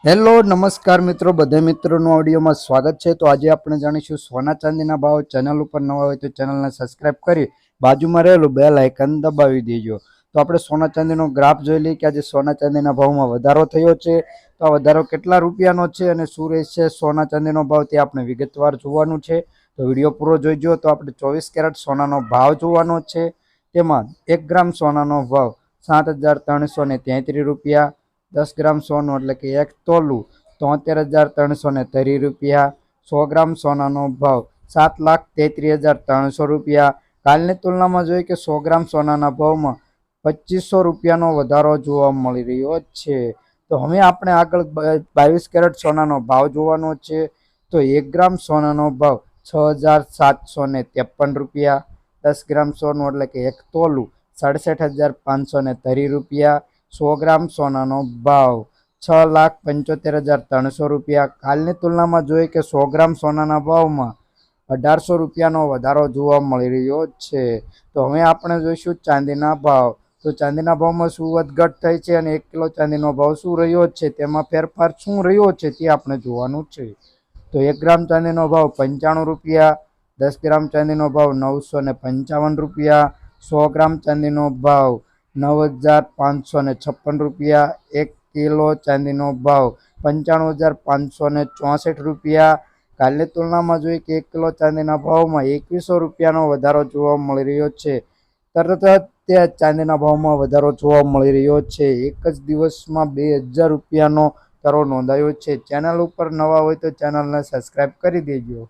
Hello નમસ્કાર મિત્રો, બધા મિત્રોનું ઓડિયોમાં સ્વાગત છે। તો આજે આપણે જાણીશું સોના ચાંદીના ભાવ। ચેનલ ઉપર નવા હોય તો ચેનલને સબસ્ક્રાઇબ કરી બાજુમાં રહેલું બેલ આઇકન દબાવી દેજો। તો આપણે સોના ચાંદીનો ગ્રાફ જોઈ લઈએ કે આજે સોના ચાંદીના ભાવમાં વધારો થયો છે। તો આ વધારો કેટલા રૂપિયાનો છે અને શું રહેશે સોના ચાંદીનો ભાવ તે આપણે વિગતવાર જોવાનું છે। તો વિડીયો પૂરો જોઈજો। તો આપણે 24 કેરેટ સોનાનો ભાવ જોવાનો છે। તેમાં 1 ગ્રામ સોનાનો ભાવ 7,333 રૂપિયા। 10 ગ્રામ સોનું એટલે કે 1 તોલું 73,330 રૂપિયા। 100 ગ્રામ સોનાનો ભાવ 7,33,300 રૂપિયા। કાલની તુલનામાં જોઈએ કે 100 ગ્રામ સોનાના ભાવમાં 2500 રૂપિયાનો વધારો જોવા મળી રહ્યો છે। તો હવે આપણે આગળ 22 કેરેટ સોનાનો ભાવ જોવાનો છે। તો 1 ગ્રામ સોનાનો ભાવ 6,753 રૂપિયા। 10 ગ્રામ સોનું એટલે કે 1 તોલું 67,530 રૂપિયા। 100 ગ્રામ સોનાનો ભાવ 6,75,300 રૂપિયા। કાલની તુલનામાં જોઈએ કે 100 ગ્રામ સોનાના ભાવમાં 1800 રૂપિયાનો વધારો જોવા મળી રહ્યો છે। તો હવે આપણે જોઈશું ચાંદીના ભાવ। તો ચાંદીના ભાવમાં શું વધઘટ થઈ છે અને 1 કિલો ચાંદીનો ભાવ શું રહ્યો છે, તેમાં ફેરફાર શું રહ્યો છે તે આપણે જોવાનું છે। તો 1 ગ્રામ ચાંદીનો ભાવ 95 રૂપિયા। 10 ગ્રામ ચાંદીનો ભાવ 955 રૂપિયા। 100 ગ્રામ ચાંદીનો ભાવ 9,556 રૂપિયા। 1 કિલો ચાંદીનો ભાવ 95,564 રૂપિયા। કાલની તુલનામાં જોઈએ કે 1 કિલો ચાંદીના ભાવમાં 2100 રૂપિયાનો વધારો જોવા મળી રહ્યો છે। તરત જ તે ચાંદીના ભાવમાં વધારો જોવા મળી રહ્યો છે। એક જ દિવસમાં 2000 રૂપિયાનો વધારો નોંધાયો છે। ચેનલ ઉપર નવા હોય તો ચેનલને સબસ્ક્રાઇબ કરી દેજો।